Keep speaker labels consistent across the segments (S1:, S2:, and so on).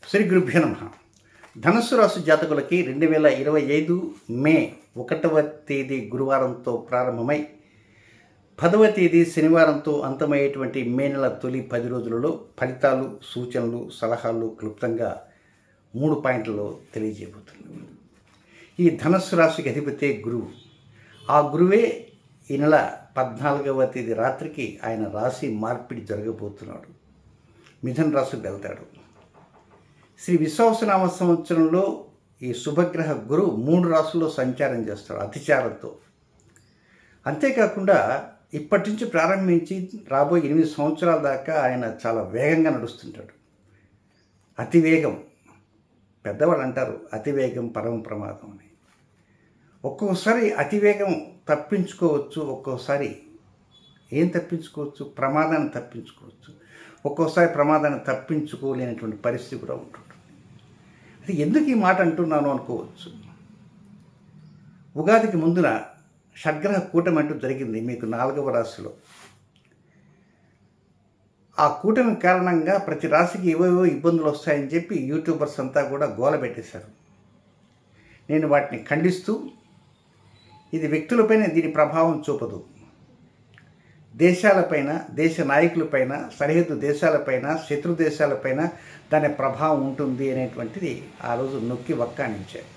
S1: శ్రీ గురుభ్యో నమః. ధనుస్సు రాశి జాతకులకి 2025 మే 1వ తేదీ గురువారంతో ప్రారంభమై 10వ తేదీ శనివారంతో అంతమయ్యేటువంటి మే నెల తొలి 10 రోజులలో ఫలితాలు, సూచనలు, సలహాలు క్లుప్తంగా 3 పాయింట్లలో తెలియజేయబోతున్నాను. ఈ ధనుస్సు రాశికి అధిపతే గురువు. ఆ గురువే ఈ నెల 14వ తేదీ రాత్రికి ఆయన రాశి మార్పిడి జరగబోతున్నాడు. మిథున రాశికి వెళ్తాడు. శ్రీ విశ్వావసనామ సంవత్సరంలో ఈ శుభగ్రహ గురువు 3 రాశుల్లో సంచారం చేస్తాడు అతిచారంతో. అంతేకాకుండా ఇప్పటి నుంచి ప్రారంభించి రాబోయే 8 సంవత్సరాల దాకా ఆయన చాలా వేగంగా నడుస్తుంటాడు. అతివేగం, పెద్దవాళ్ళు అంటారు అతివేగం పరమ ప్రమాదం అని. ఒక్కొక్కసారి అతివేగం తప్పించుకోవచ్చు, ఒక్కోసారి ఏం తప్పించుకోవచ్చు, ప్రమాదాన్ని తప్పించుకోవచ్చు. ఒక్కోసారి ప్రమాదాన్ని తప్పించుకోలేనటువంటి పరిస్థితి కూడా ఉంటుంది. అది ఎందుకు ఈ మాట అంటున్నాను అనుకోవచ్చు. ఉగాదికి ముందున షడ్గ్రహ కూటమి అంటూ జరిగింది మీకు 4వ రాశిలో. ఆ కూటమి కారణంగా ప్రతి రాశికి ఏవేవో ఇబ్బందులు వస్తాయని చెప్పి యూట్యూబర్స్ అంతా కూడా గోల పెట్టేశారు. నేను వాటిని ఖండిస్తూ, ఇది వ్యక్తులపైన దీని ప్రభావం చూపదు, దేశాలపైన, దేశ నాయకులపైన, సరిహద్దు దేశాలపైన, శత్రు దేశాలపైన దాని ప్రభావం ఉంటుంది అనేటువంటిది ఆ రోజు నొక్కి వక్కానించారు.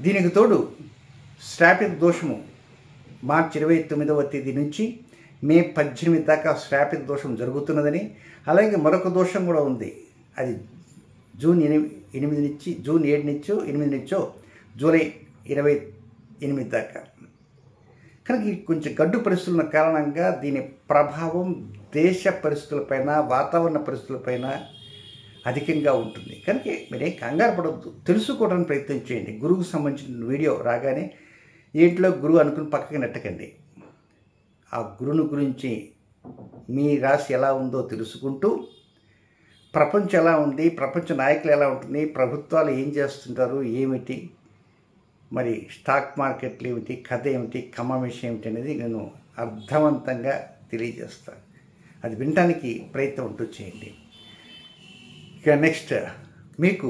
S1: దీనికి తోడు శ్రాపిత దోషము మార్చి 29వ తేదీ నుంచి మే 18 దాకా శ్రాపిత దోషం జరుగుతున్నదని, అలాగే మరొక దోషం కూడా ఉంది. అది జూన్ 8 నుంచి జూన్ 7 నుంచో 8 నుంచో జూలై 28 దాకా. కనుక కొంచెం గడ్డు పరిస్థితుల కారణంగా దీని ప్రభావం దేశ పరిస్థితులపైన, వాతావరణ పరిస్థితులపైన అధికంగా ఉంటుంది. కనుక మీరేం కంగారు పడవద్దు, తెలుసుకోవడానికి ప్రయత్నం చేయండి. గురువుకు సంబంధించిన వీడియో రాగానే ఏంట్లో గురువు అనుకుని పక్కకి నెట్టకండి. ఆ గురువుని గురించి మీ రాశి ఎలా ఉందో తెలుసుకుంటూ, ప్రపంచం ఎలా ఉంది, ప్రపంచ నాయకులు ఎలా ఉంటుంది, ప్రభుత్వాలు ఏం చేస్తుంటారు, ఏమిటి, మరి స్టాక్ మార్కెట్లు ఏమిటి, కథ ఏమిటి, కమామిషం ఏమిటి అనేది నేను అర్థవంతంగా తెలియజేస్తాను. అది వినడానికి ప్రయత్నం ఉంటూ చేయండి. ఇక నెక్స్ట్, మీకు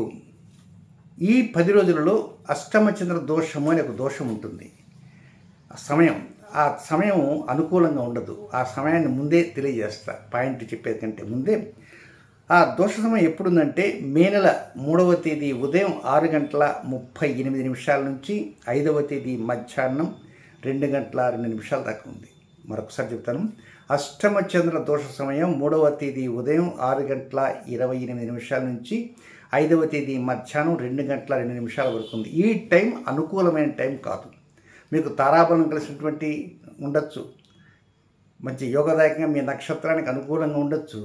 S1: ఈ 10 రోజులలో అష్టమచంద్ర దోషము అనే ఒక దోషం ఉంటుంది. ఆ సమయం అనుకూలంగా ఉండదు. ఆ సమయాన్ని ముందే తెలియజేస్తా. పాయింట్ చెప్పేది కంటే ముందే ఆ దోష సమయం ఎప్పుడుందంటే మే నెల 3వ తేదీ ఉదయం 6:38 నుంచి 5వ తేదీ మధ్యాహ్నం 2:02 దాకా ఉంది. మరొకసారి చెప్తాను. అష్టమ చంద్ర దోష సమయం 3వ తేదీ ఉదయం 6:28 నుంచి 5వ తేదీ మధ్యాహ్నం 2:02 వరకు ఉంది. ఈ టైం అనుకూలమైన టైం కాదు. మీకు తారాబలం కలిసినటువంటి ఉండొచ్చు, మంచి యోగదాయకంగా మీ నక్షత్రానికి అనుకూలంగా ఉండొచ్చు.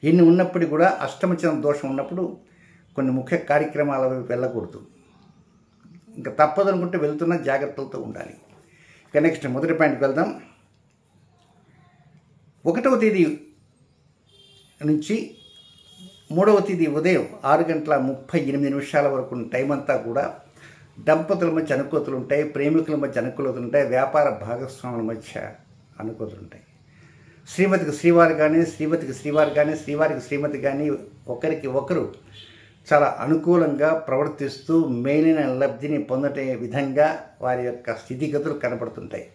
S1: ఇన్ని ఉన్నప్పటికీ కూడా అష్టమచంద్ర దోషం ఉన్నప్పుడు కొన్ని ముఖ్య కార్యక్రమాల వెళ్ళకూడదు. ఇంకా తప్పదు అనుకుంటే వెళ్తున్నా జాగ్రత్తలతో ఉండాలి. ఇక నెక్స్ట్ మొదటి పాయింట్కి వెళ్దాం. 1వ తేదీ నుంచి 3వ తేదీ ఉదయం 6:38 వరకు టైం అంతా కూడా దంపతుల మధ్య అనుకూలతలు ఉంటాయి, ప్రేమికుల మధ్య అనుకూలతలు ఉంటాయి, వ్యాపార భాగస్వాముల మధ్య అనుకూలతలు ఉంటాయి. శ్రీమతికి శ్రీవారు కానీ, శ్రీమతికి శ్రీవారు కానీ, శ్రీవారికి శ్రీమతి కానీ ఒకరికి ఒకరు చాలా అనుకూలంగా ప్రవర్తిస్తూ మేలైన లబ్ధిని పొందటే విధంగా వారి యొక్క స్థితిగతులు కనపడుతుంటాయి.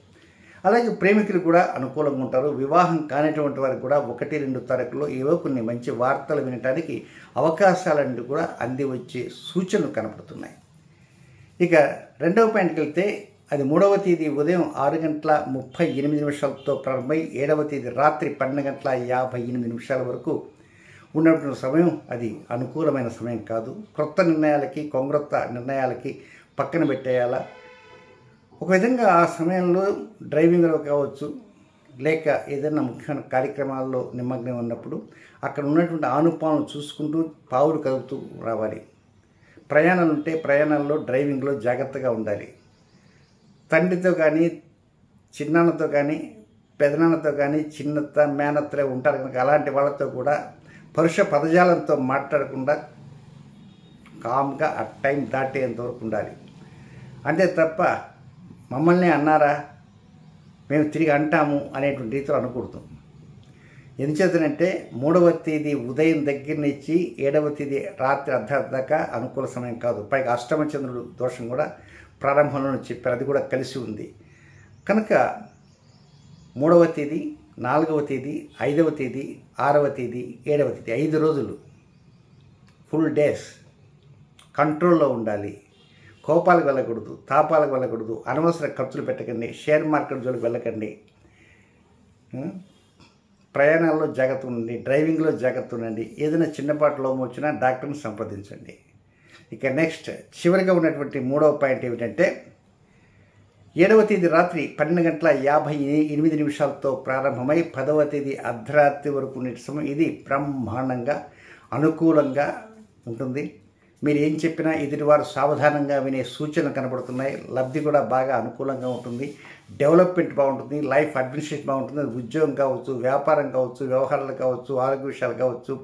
S1: అలాగే ప్రేమికులు కూడా అనుకూలంగా ఉంటారు. వివాహం కానిటువంటి వారికి కూడా 1-2 తారీఖులో ఏవో కొన్ని మంచి వార్తలు వినడానికి అవకాశాలన్నీ కూడా అంది వచ్చే సూచనలు కనపడుతున్నాయి. ఇక 2వ పాయింట్కి వెళ్తే అది 3వ తేదీ ఉదయం 6:38 ప్రారంభమై 7వ తేదీ రాత్రి 12:58 వరకు ఉన్నటువంటి సమయం అది అనుకూలమైన సమయం కాదు. క్రొత్త నిర్ణయాలకి, కొంగ్రొత్త నిర్ణయాలకి పక్కన పెట్టేయాలా. ఒక విధంగా ఆ సమయంలో డ్రైవింగ్లో కావచ్చు, లేక ఏదైనా ముఖ్యమైన కార్యక్రమాల్లో నిమగ్నం ఉన్నప్పుడు అక్కడ ఉన్నటువంటి ఆనుపాలను చూసుకుంటూ పావులు కదుపుతూ రావాలి. ప్రయాణాలు ఉంటే ప్రయాణాల్లో, డ్రైవింగ్లో జాగ్రత్తగా ఉండాలి. తండ్రితో కానీ, చిన్నాన్నతో కానీ, పెదనాన్నతో కానీ, చిన్నత్త, మేనత్తలే ఉంటారు కనుక అలాంటి వాళ్ళతో కూడా పరుష పదజాలంతో మాట్లాడకుండా కామ్గా ఆ టైం దాటేంతవరకు ఉండాలి. అంతే తప్ప మమ్మల్ని అన్నారా, మేము తిరిగి అంటాము అనేటువంటి రీతిలో అనకూడదు. ఎందుచేతనంటే 3వ తేదీ ఉదయం దగ్గర నుంచి 7వ తేదీ రాత్రి అర్ధరాత్రి దాకా అనుకూల సమయం కాదు. పైగా అష్టమ చంద్రుడు దోషం కూడా ప్రారంభంలోనే చెప్పారు, అది కూడా కలిసి ఉంది. కనుక 3వ తేదీ, 4వ తేదీ, 5వ తేదీ, 6వ తేదీ, 7వ తేదీ 5 రోజులు ఫుల్ డేస్ కంట్రోల్లో ఉండాలి. కోపాలకు వెళ్ళకూడదు, తాపాలకు వెళ్ళకూడదు, అనవసర ఖర్చులు పెట్టకండి, షేర్ మార్కెట్ జోలికి వెళ్ళకండి, ప్రయాణాల్లో జాగ్రత్త ఉండండి, డ్రైవింగ్లో జాగ్రత్త ఉండండి. ఏదైనా చిన్నపాటి లోపం వచ్చినా డాక్టర్ని సంప్రదించండి. ఇక నెక్స్ట్ చివరిగా ఉన్నటువంటి 3వ పాయింట్ ఏమిటంటే 7వ తేదీ రాత్రి 12:58 ప్రారంభమై 10వ తేదీ అర్ధరాత్రి వరకు ఉండే సమయం ఇది బ్రహ్మాండంగా అనుకూలంగా ఉంటుంది. మీరు ఏం చెప్పినా ఎదుటివారు సావధానంగా వినే సూచనలు కనబడుతున్నాయి. లబ్ధి కూడా బాగా అనుకూలంగా ఉంటుంది. డెవలప్మెంట్ బాగుంటుంది. లైఫ్ అడ్మినిస్ట్రేషన్ బాగుంటుంది. ఉద్యోగం కావచ్చు, వ్యాపారం కావచ్చు, వ్యవహారాలు కావచ్చు, ఆరోగ్య విషయాలు కావచ్చు,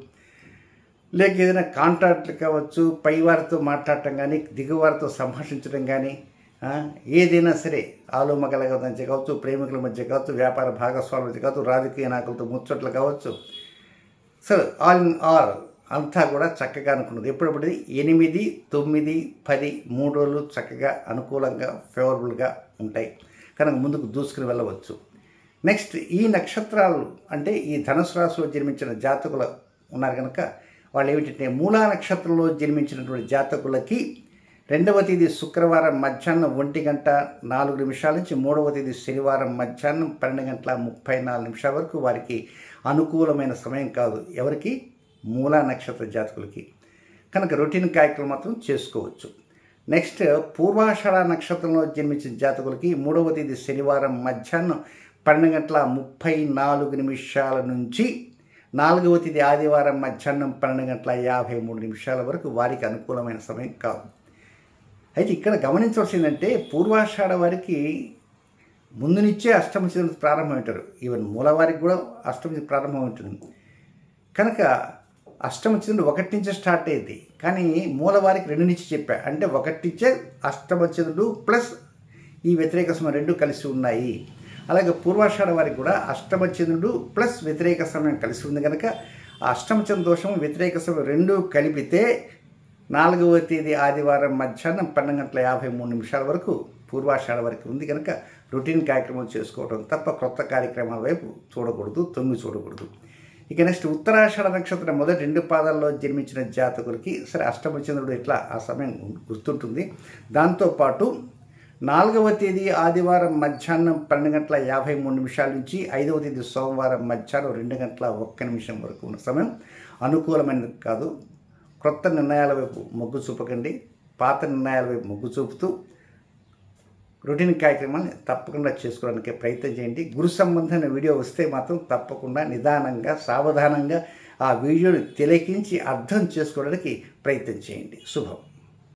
S1: లేక ఏదైనా కాంట్రాక్ట్లు కావచ్చు, పైవారితో మాట్లాడటం కానీ, దిగువారితో సంభాషించడం కానీ, ఏదైనా సరే ఆలుమగల మధ్య కావచ్చు, ప్రేమికుల మధ్య కావచ్చు, వ్యాపార భాగస్వాముల మధ్య కావచ్చు, రాజకీయ నాయకులతో ముచ్చట్లు కావచ్చు. సో ఆల్ ఇన్ ఆల్ అంతా కూడా చక్కగా అనుకున్నది. ఎప్పుడప్పుడు 8, 9, 10 3 రోజులు చక్కగా అనుకూలంగా ఫేవరబుల్గా ఉంటాయి. కనుక ముందుకు దూసుకుని వెళ్ళవచ్చు. నెక్స్ట్ ఈ నక్షత్రాలు అంటే ఈ ధనుసు రాశిలో జన్మించిన జాతకులు ఉన్నారు కనుక వాళ్ళు ఏమిటంటే మూలా నక్షత్రంలో జన్మించినటువంటి జాతకులకి 2వ తేదీ శుక్రవారం మధ్యాహ్నం 1:04 నుంచి 3వ తేదీ శనివారం మధ్యాహ్నం 12:34 వరకు వారికి అనుకూలమైన సమయం కాదు. ఎవరికి? మూలా నక్షత్ర జాతకులకి. కనుక రొటీన్ కార్యక్రమం మాత్రం చేసుకోవచ్చు. నెక్స్ట్ పూర్వాషాఢ నక్షత్రంలో జన్మించిన జాతకులకి 3వ తేదీ శనివారం మధ్యాహ్నం 12:34 నుంచి 4వ తేదీ ఆదివారం మధ్యాహ్నం 12:53 వరకు వారికి అనుకూలమైన సమయం కాదు. అయితే ఇక్కడ గమనించవలసిందంటే పూర్వాషాఢ వారికి ముందు నుంచే అష్టమ చంద్రుడు ప్రారంభం ఉంటారు. ఈవెన్ మూలవారికి కూడా అష్టమ ప్రారంభం ఉంటుంది. కనుక అష్టమ చంద్రుడు 1 నుంచే స్టార్ట్ అయ్యింది. కానీ మూలవారికి 2 నుంచి చెప్పా. అంటే 1 నుంచే అష్టమ చంద్రుడు ప్లస్ ఈ వ్యతిరేక సమయం 2 కలిసి ఉన్నాయి. అలాగే పూర్వాషాఢ వారికి కూడా అష్టమ చంద్రుడు ప్లస్ వ్యతిరేక సమయం కలిసి ఉంది. కనుక ఆ అష్టమ చంద్ర దోషం వ్యతిరేక సమయం 2 కలిపితే 4వ తేదీ ఆదివారం మధ్యాహ్నం 12:53 వరకు పూర్వాషాఢ వరకు ఉంది. కనుక రొటీన్ కార్యక్రమం చేసుకోవడం తప్ప కొత్త కార్యక్రమాల వైపు చూడకూడదు, తొంగి చూడకూడదు. ఇక నెక్స్ట్ ఉత్తరాషాఢ నక్షత్రం మొదటి 2 పాదాల్లో జన్మించిన జాతకులకి సరే అష్టమ చంద్రుడు ఇట్లా ఆ సమయం గుర్తుంటుంది. దాంతోపాటు 4వ తేదీ ఆదివారం మధ్యాహ్నం 12:53 నుంచి 5వ తేదీ సోమవారం మధ్యాహ్నం 2:01 వరకు ఉన్న సమయం అనుకూలమైనది కాదు. కొత్త నిర్ణయాల వైపు మొగ్గు చూపకండి. పాత నిర్ణయాల వైపు మొగ్గు చూపుతూ రొటీన్ కార్యక్రమాన్ని తప్పకుండా చేసుకోవడానికి ప్రయత్నం చేయండి. గురు సంబంధమైన వీడియో వస్తే మాత్రం తప్పకుండా నిదానంగా సావధానంగా ఆ వీడియోని తిలకించి అర్థం చేసుకోవడానికి ప్రయత్నం చేయండి. శుభం.